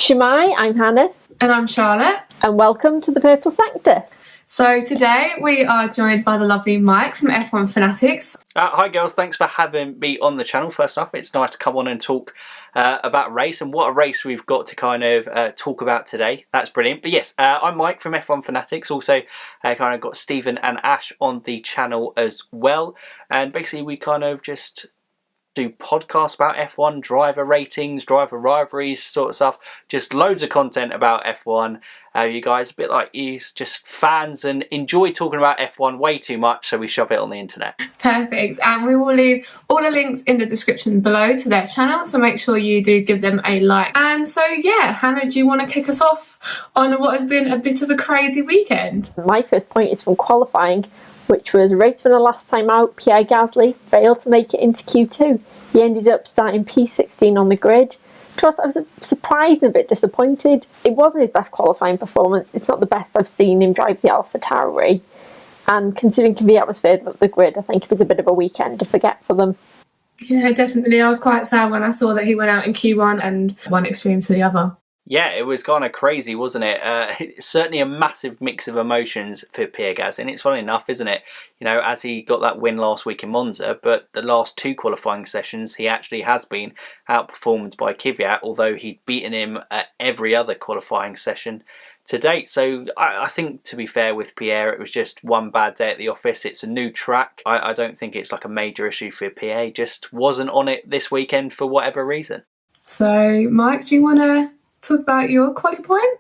Shemai, I'm Hannah. And I'm Charlotte. And welcome to the Purple Sector. So today we are joined by the lovely Mike from F1 Fanatics. Hi girls, thanks for having me on the channel. First off, it's nice to come on and talk about a race, and what a race we've got to kind of talk about today. That's brilliant. But yes, I'm Mike from F1 Fanatics. Also kind of got Stephen and Ash on the channel as well. And basically we kind of just do podcasts about F1, driver ratings, driver rivalries, sort of stuff. Just loads of content about F1. You guys, a bit like you, just fans and enjoy talking about F1 way too much, so we shove it on the internet. Perfect. And we will leave all the links in the description below to their channel, so make sure you do give them a like. And so yeah, Hannah, do you want to kick us off on what has been a bit of a crazy weekend? My first point is from qualifying, which was race for the last time out. Pierre Gasly failed to make it into Q2. He ended up starting P16 on the grid. To us, I was surprised and a bit disappointed. It wasn't his best qualifying performance. It's not the best I've seen him drive the AlphaTauri. And considering Kvyat was further up the grid, I think it was a bit of a weekend to forget for them. Yeah, definitely. I was quite sad when I saw that he went out in Q1 and one extreme to the other. Yeah, it was kind of crazy, wasn't it? Certainly a massive mix of emotions for Pierre Gasly, and it's funny enough, isn't it? You know, as he got that win last week in Monza, but the last two qualifying sessions, he actually has been outperformed by Kvyat, although he'd beaten him at every other qualifying session to date. So I think, to be fair with Pierre, it was just one bad day at the office. It's a new track. I don't think it's like a major issue for Pierre. Just wasn't on it this weekend for whatever reason. So, Mike, do you want to talk about your quali point?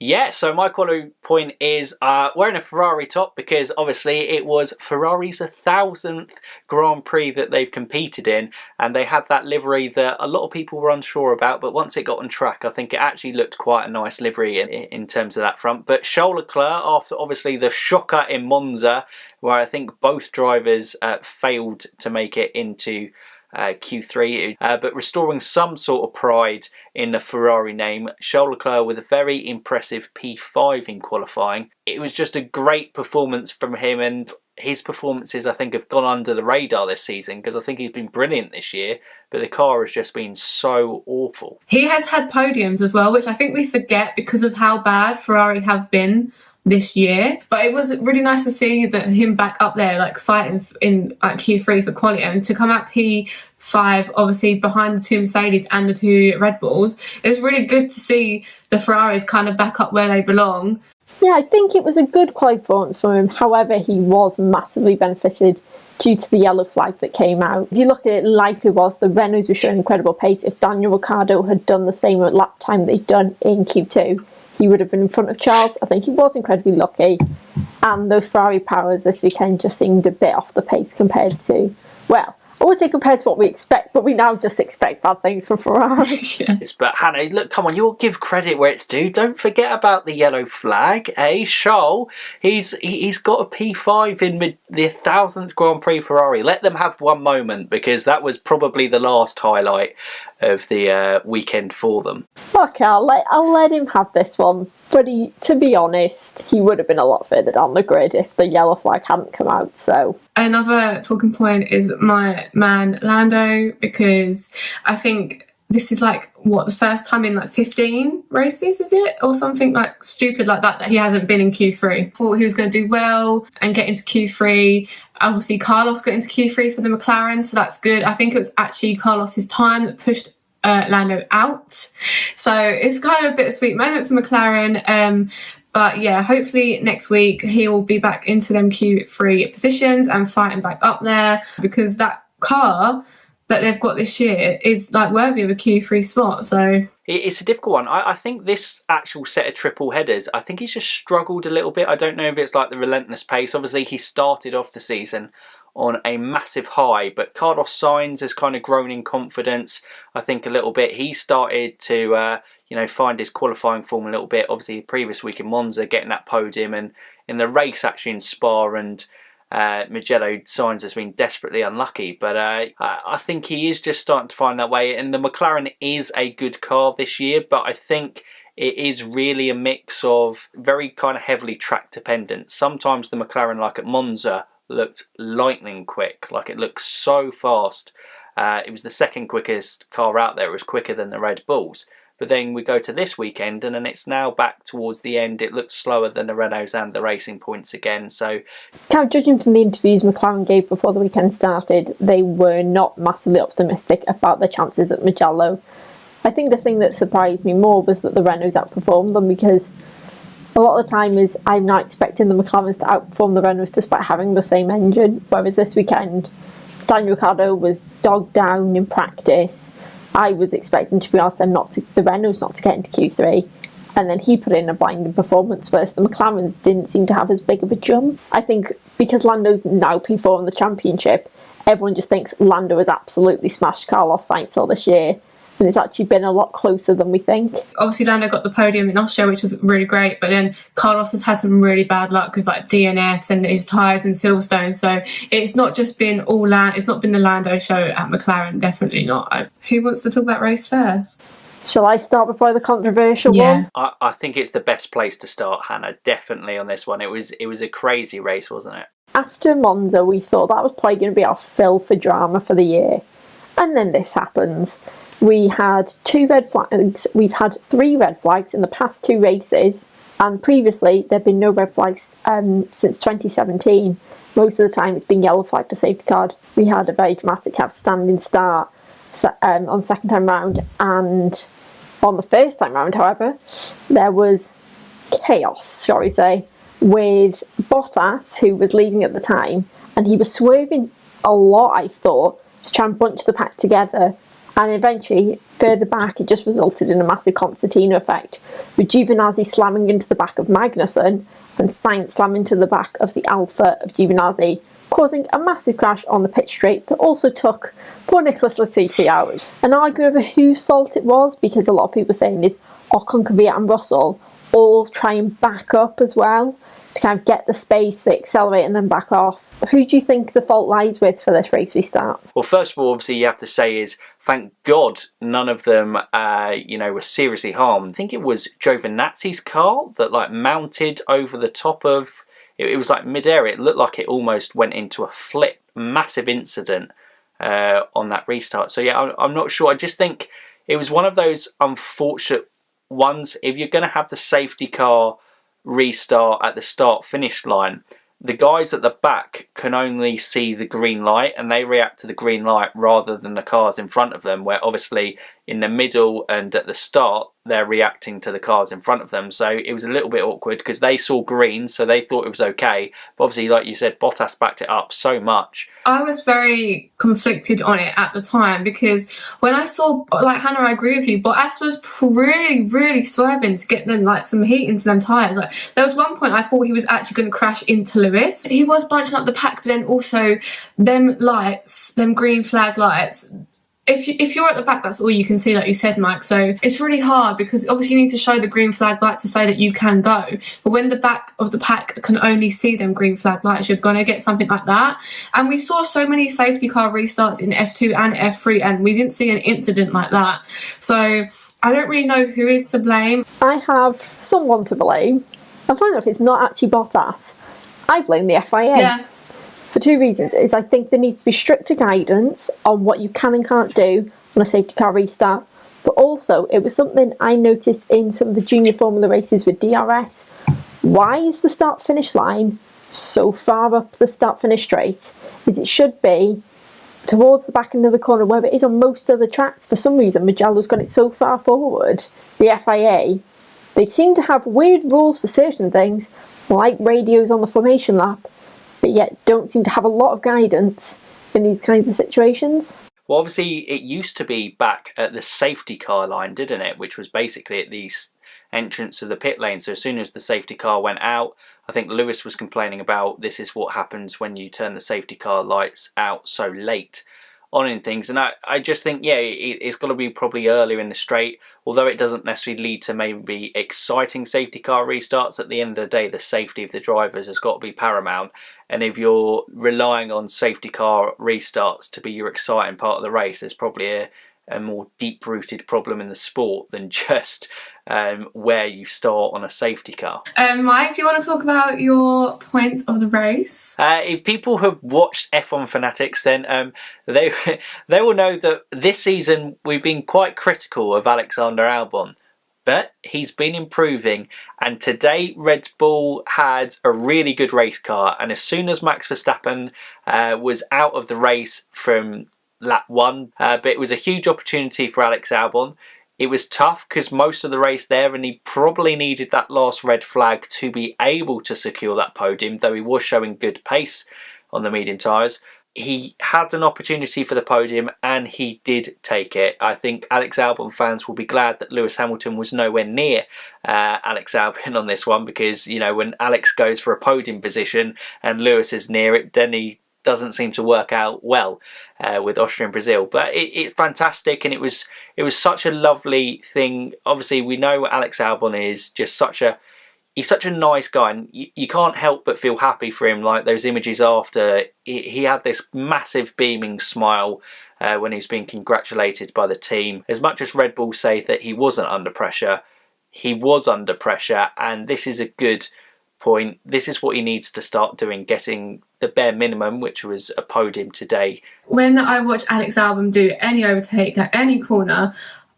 Yeah, so my quali point is wearing a Ferrari top, because obviously it was Ferrari's 1,000th Grand Prix that they've competed in, and they had that livery that a lot of people were unsure about, but once it got on track, I think it actually looked quite a nice livery in terms of that front. But Charles Leclerc, after obviously the shocker in Monza, where I think both drivers failed to make it into Q3, but restoring some sort of pride in the Ferrari name, Charles Leclerc with a very impressive P5 in qualifying. It was just a great performance from him, and his performances I think have gone under the radar this season, because I think he's been brilliant this year, but the car has just been so awful. He has had podiums as well, which I think we forget because of how bad Ferrari have been this year. But it was really nice to see that him back up there, like fighting in Q3 for quality, and to come out P5, obviously behind the two Mercedes and the two Red Bulls. It was really good to see the Ferraris kind of back up where they belong. Yeah, I think it was a good quali performance for him. However, he was massively benefited due to the yellow flag that came out. If you look at it, likely was the Renaults were showing incredible pace. If Daniel Ricciardo had done the same at lap time they'd done in Q2, he would have been in front of Charles. I think he was incredibly lucky. And those Ferrari powers this weekend just seemed a bit off the pace compared to, well, I would say compared to what we expect, but we now just expect bad things from Ferrari. Yes, but Hannah, look, come on, you'll give credit where it's due. Don't forget about the yellow flag, eh? Charles, he's got a P5 in the 1,000th Grand Prix Ferrari. Let them have one moment, because that was probably the last highlight of the weekend for them. Okay, I'll let him have this one. But to be honest, he would have been a lot further down the grid if the yellow flag hadn't come out. So another talking point is my man Lando, because I think this is like the first time in like 15 races, is it, or something like stupid like that he hasn't been in Q3. Thought he was going to do well and get into Q3. Obviously Carlos got into Q3 for the McLaren, so that's good. I think it was actually Carlos's time that pushed Lando out, so it's kind of a bittersweet moment for McLaren. But yeah, hopefully next week he will be back into them Q3 positions and fighting back up there, because that car that they've got this year is like worthy of a Q3 spot. So it's a difficult one. I think this actual set of triple headers, I think he's just struggled a little bit. I don't know if it's like the relentless pace. Obviously he started off the season on a massive high, but Carlos Sainz has kind of grown in confidence, I think, a little bit. He started to find his qualifying form a little bit. Obviously the previous week in Monza, getting that podium, and in the race actually in Spa and Mugello, Sainz has been desperately unlucky, but I think he is just starting to find that way. And the McLaren is a good car this year, but I think it is really a mix of very kind of heavily track dependent. Sometimes the McLaren, like at Monza, looked lightning quick, like it looked so fast. It was the second quickest car out there. It was quicker than the Red Bulls. But then we go to this weekend, and then it's now back towards the end. It looks slower than the Renaults and the Racing Points again. So, kind of judging from the interviews McLaren gave before the weekend started, they were not massively optimistic about their chances at Mugello. I think the thing that surprised me more was that the Renaults outperformed them, because a lot of the time is I'm not expecting the McLarens to outperform the Renaults despite having the same engine, whereas this weekend Daniel Ricciardo was dogged down in practice. I was expecting, to be honest, the Renaults not to get into Q3, and then he put in a blinding performance, whereas the McLarens didn't seem to have as big of a jump. I think because Lando's now P4 in the championship, everyone just thinks Lando has absolutely smashed Carlos Sainz all this year, and it's actually been a lot closer than we think. Obviously Lando got the podium in Austria, which was really great, but then Carlos has had some really bad luck with like DNFs and his tyres and Silverstone, so it's not just been it's not been the Lando show at McLaren, definitely not. Who wants to talk about race first? Shall I start before the controversial one? I think it's the best place to start, Hannah, definitely on this one. It was a crazy race, wasn't it? After Monza, we thought that was probably going to be our fill for drama for the year, and then this happens. We had 2 red flags. We've had 3 red flags in the past 2 races, and previously there'd been no red flags since 2017. Most of the time it's been yellow flag to safety car. We had a very dramatic standing start on the second time round, and on the first time round, however, there was chaos, shall we say, with Bottas, who was leading at the time, and he was swerving a lot, I thought, to try and bunch the pack together. And eventually, further back, it just resulted in a massive concertina effect, with Giovinazzi slamming into the back of Magnussen and Sainz slamming into the back of the Alpha of Giovinazzi, causing a massive crash on the pit straight that also took poor Nicholas Latifi out. An argument over whose fault it was, because a lot of people are saying is Ocon, Kvyat and Russell all try and back up as well to kind of get the space, they accelerate and then back off. Who do you think the fault lies with for this race restart? Well, first of all, obviously you have to say is thank God none of them were seriously harmed. I think it was Giovinazzi's car that like mounted over the top of it was like mid-air. It looked like it almost went into a flip. Massive incident on that restart. So yeah, I'm not sure. I just think it was one of those unfortunate ones. If you're going to have the safety car restart at the start finish line, the guys at the back can only see the green light and they react to the green light rather than the cars in front of them, where obviously in the middle and at the start they're reacting to the cars in front of them. So it was a little bit awkward because they saw green, so they thought it was okay, but obviously, like you said, Bottas backed it up so much. I was very conflicted on it at the time because when I saw, like Hannah, I agree with you, Bottas was really swerving to get them like some heat into them tyres. Like there was one point I thought he was actually going to crash into Lewis. He was bunching up the pack, but then also them lights, them green flag lights, if you're at the back, that's all you can see, like you said, Mike. So it's really hard because obviously you need to show the green flag lights to say that you can go. But when the back of the pack can only see them green flag lights, you're going to get something like that. And we saw so many safety car restarts in F2 and F3, and we didn't see an incident like that. So I don't really know who is to blame. I have someone to blame. And funny enough, it's not actually Bottas. I blame the FIA. Yeah. For 2 reasons. I think there needs to be stricter guidance on what you can and can't do on a safety car restart. But also, it was something I noticed in some of the junior Formula races with DRS. Why is the start-finish line so far up the start-finish straight? As it should be towards the back end of the corner where it is on most other tracks. For some reason, Mugello's got it so far forward. The FIA, they seem to have weird rules for certain things, like radios on the formation lap, but yet don't seem to have a lot of guidance in these kinds of situations. Well, obviously, it used to be back at the safety car line, didn't it? Which was basically at the entrance of the pit lane. So as soon as the safety car went out, I think Lewis was complaining about this is what happens when you turn the safety car lights out so late on in things. And I just think, yeah, it's got to be probably earlier in the straight, although it doesn't necessarily lead to maybe exciting safety car restarts. At the end of the day, the safety of the drivers has got to be paramount. And if you're relying on safety car restarts to be your exciting part of the race, there's probably a more deep-rooted problem in the sport than just where you start on a safety car. Mike, do you want to talk about your point of the race? If people have watched F1 Fanatics, then they will know that this season we've been quite critical of Alexander Albon. But he's been improving, and today Red Bull had a really good race car, and as soon as Max Verstappen was out of the race from lap 1, but it was a huge opportunity for Alex Albon. It was tough because most of the race there, and he probably needed that last red flag to be able to secure that podium, though he was showing good pace on the medium tyres. He had an opportunity for the podium and he did take it. I think Alex Albon fans will be glad that Lewis Hamilton was nowhere near Alex Albon on this one, because, you know, when Alex goes for a podium position and Lewis is near it, then he doesn't seem to work out well with Austria and Brazil. But it's fantastic, and it was such a lovely thing. Obviously, we know Alex Albon is just he's such a nice guy, and you can't help but feel happy for him. Like those images after, he had this massive beaming smile when he was being congratulated by the team. As much as Red Bull say that he wasn't under pressure, he was under pressure, and this is a good point. This is what he needs to start doing, getting the bare minimum, which was a podium today. When I watch Alex Albon do any overtake at any corner,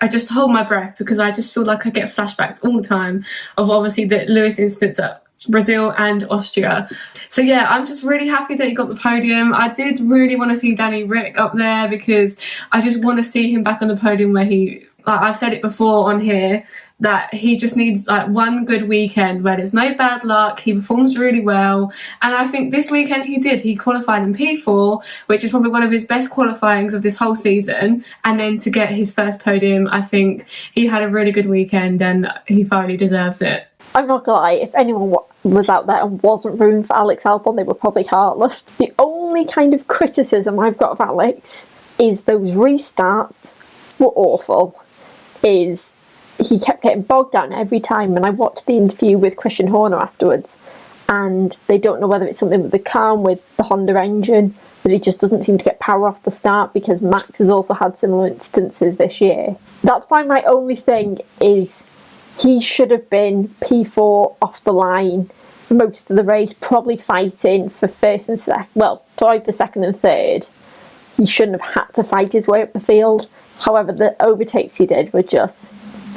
I just hold my breath, because I just feel like I get flashbacks all the time of obviously the Lewis instance at Brazil and Austria. So yeah, I'm just really happy that he got the podium. I did really want to see Danny Rick up there, because I just want to see him back on the podium where he, like I've said it before on here, that he just needs like one good weekend where there's no bad luck, he performs really well, and I think this weekend he did. He qualified in P4, which is probably one of his best qualifyings of this whole season, and then to get his first podium, I think he had a really good weekend and he thoroughly deserves it. I'm not gonna lie, if anyone was out there and wasn't rooting for Alex Albon, they were probably heartless. The only kind of criticism I've got of Alex is those restarts were awful. He kept getting bogged down every time, and I watched the interview with Christian Horner afterwards, and they don't know whether it's something with the car and with the Honda engine, but he just doesn't seem to get power off the start, because Max has also had similar instances this year. That's fine. My only thing is he should have been P4 off the line most of the race, probably fighting for first and second, well, for either second and third. He shouldn't have had to fight his way up the field. However, the overtakes he did were just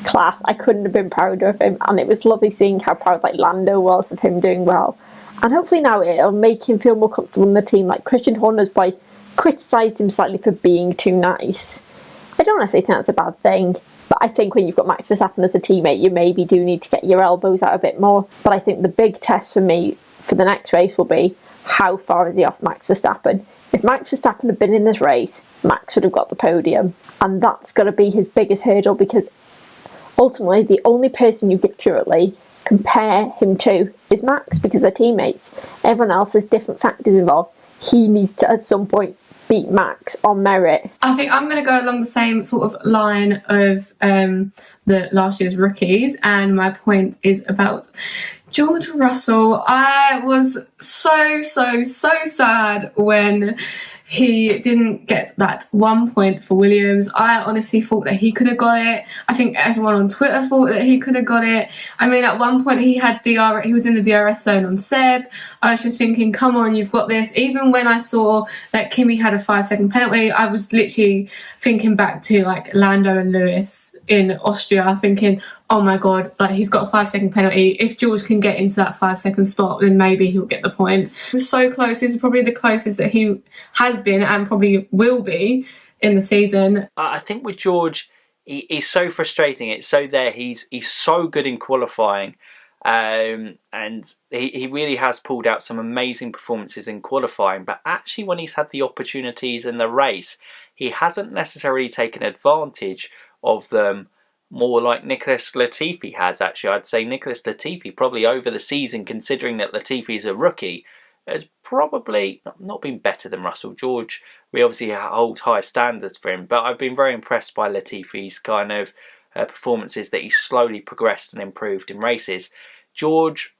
class. I couldn't have been prouder of him, and it was lovely seeing how proud like Lando was of him doing well. And hopefully now it'll make him feel more comfortable in the team. Like Christian Horner's boy criticised him slightly for being too nice. I don't necessarily think that's a bad thing, but I think when you've got Max Verstappen as a teammate, you maybe do need to get your elbows out a bit more. But I think the big test for me for the next race will be, how far is he off Max Verstappen? If Max Verstappen had been in this race, Max would have got the podium, and that's got to be his biggest hurdle, because ultimately the only person you can accurately compare him to is Max, because they're teammates. Everyone else has different factors involved. He needs to at some point beat Max on merit. I think I'm going to go along the same sort of line of the last year's rookies, and my point is about George Russell. I was so sad when he didn't get that 1 point for Williams. I honestly thought that he could have got it. I think everyone on Twitter thought that he could have got it. I mean, at one point he was in the DRS zone on Seb. I was just thinking, come on, you've got this. Even when I saw that Kimi had a 5-second penalty, I was literally thinking back to like Lando and Lewis in Austria, thinking, oh my God, like he's got a 5-second penalty. If George can get into that 5-second spot, then maybe he'll get the point. It was so close. This is probably the closest that he has been and probably will be in the season. I think with George, he's so frustrating. It's so there. He's so good in qualifying. And he really has pulled out some amazing performances in qualifying, but actually when he's had the opportunities in the race, he hasn't necessarily taken advantage of them, more like Nicholas Latifi has. Actually, I'd say Nicholas Latifi probably over the season, considering that Latifi's a rookie, has probably not been better than Russell. George, we obviously hold high standards for him, but I've been very impressed by Latifi's kind of performances, that he's slowly progressed and improved in races. George,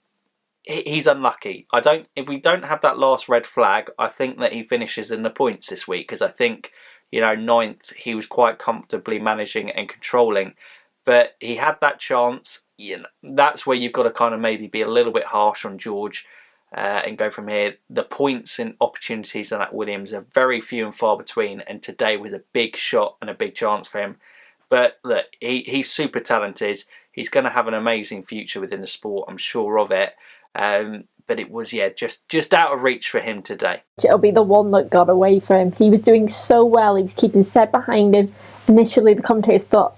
he's unlucky. If we don't have that last red flag, I think that he finishes in the points this week, because I think, you know, 9th he was quite comfortably managing and controlling. but he had that chance. You know, that's where you've got to kind of maybe be a little bit harsh on George and go from here. The points and opportunities in that Williams are very few and far between, and today was a big shot and a big chance for him. But look, he's super talented. He's going to have an amazing future within the sport, I'm sure of it. But it was, just out of reach for him today. It'll be the one that got away from him. He was doing so well. He was keeping Seb behind him. Initially, the commentators thought,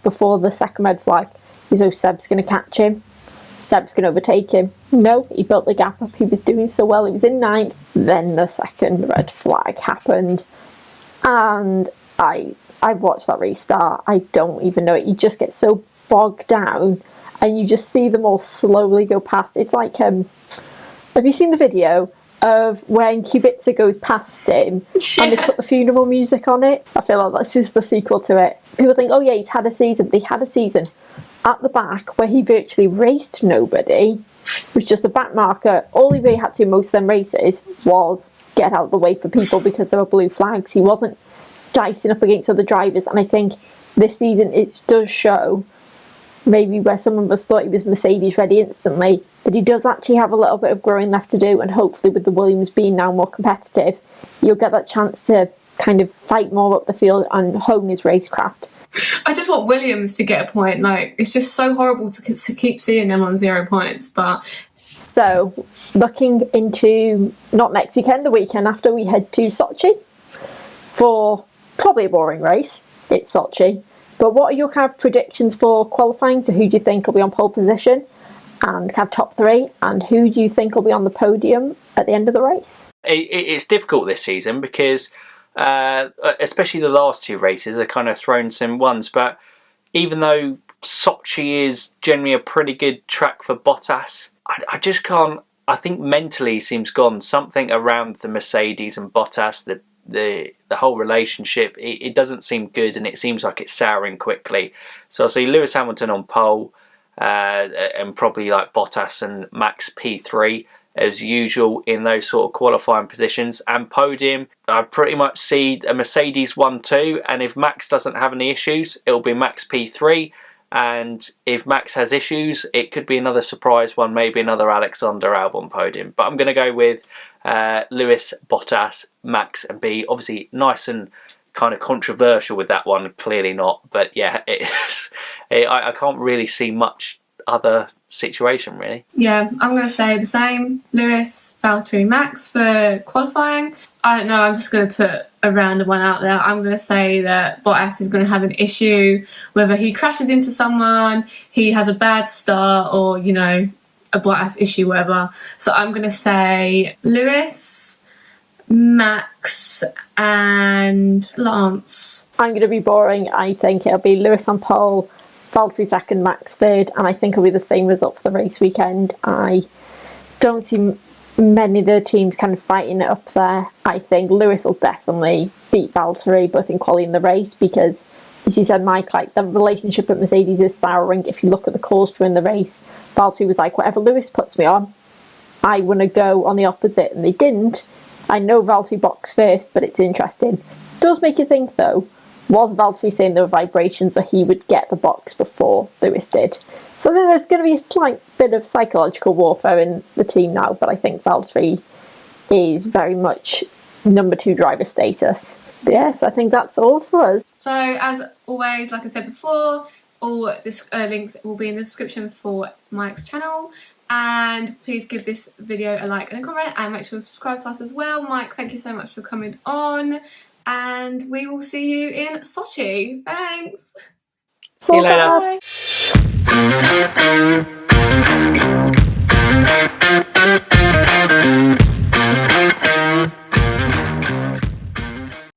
before the second red flag, Seb's going to catch him. Seb's going to overtake him. No, he built the gap up. He was doing so well. He was in ninth. Then the second red flag happened. And I watched that restart. I don't even know it. You just get so bogged down and you just see them all slowly go past. It's like, have you seen the video of when Kubica goes past him and they put the funeral music on it? I feel like this is the sequel to it. People think, he's had a season. But he had a season at the back where he virtually raced nobody. It was just a back marker. All he really had to most of them races was get out of the way for people because there were blue flags. He wasn't dicing up against other drivers. And I think this season it does show maybe where some of us thought he was Mercedes ready instantly, but he does actually have a little bit of growing left to do, and hopefully with the Williams being now more competitive, you'll get that chance to kind of fight more up the field and hone his racecraft. I just want Williams to get a point. Like, it's just so horrible to keep seeing them on 0 points. But so, looking into not next weekend, the weekend after, we head to Sochi for probably a boring race. It's Sochi. But what are your kind of predictions for qualifying? So who do you think will be on pole position and kind of top three? And who do you think will be on the podium at the end of the race? It's difficult this season because especially the last two races are kind of thrown some ones. But even though Sochi is generally a pretty good track for Bottas, I just can't. I think mentally he seems gone. Something around the Mercedes and Bottas, the whole relationship, it doesn't seem good, and it seems like it's souring quickly. So I'll see Lewis Hamilton on pole, and probably like Bottas and Max P3 as usual in those sort of qualifying positions. And podium, I pretty much see a Mercedes 1-2, and if Max doesn't have any issues, it'll be Max P3. And if Max has issues, it could be another surprise one, maybe another Alexander Albon podium. But I'm going to go with Lewis, Bottas, Max and B. Obviously nice and kind of controversial with that one, clearly not. But yeah, I can't really see much other situation really. Yeah, I'm going to say the same. Lewis, Valtteri, Max for qualifying. I don't know, I'm just going to put a random one out there. I'm going to say that Bottas is going to have an issue, whether he crashes into someone, he has a bad start, or, you know, a Bottas issue, whatever. So I'm going to say Lewis, Max and Lance. I'm going to be boring. I think it'll be Lewis on pole, Valtteri second, Max third, and I think it'll be the same result for the race weekend. I don't see many of the teams kind of fighting it up there. I think Lewis will definitely beat Valtteri both in quali and the race because, as you said, Mike, like the relationship at Mercedes is souring. If you look at the calls during the race, Valtteri was like, whatever Lewis puts me on, I want to go on the opposite, and they didn't. I know Valtteri boxed first, but it's interesting. It does make you think though, was Valtteri saying there were vibrations or he would get the box before Lewis did? So there's going to be a slight bit of psychological warfare in the team now, but I think Valtteri is very much number 2 driver status. But yes, I think that's all for us. So as always, like I said before, all links will be in the description for Mike's channel. And please give this video a like and a comment, and make sure to subscribe to us as well. Mike, thank you so much for coming on. And we will see you in Sochi. Thanks. See you later. Bye.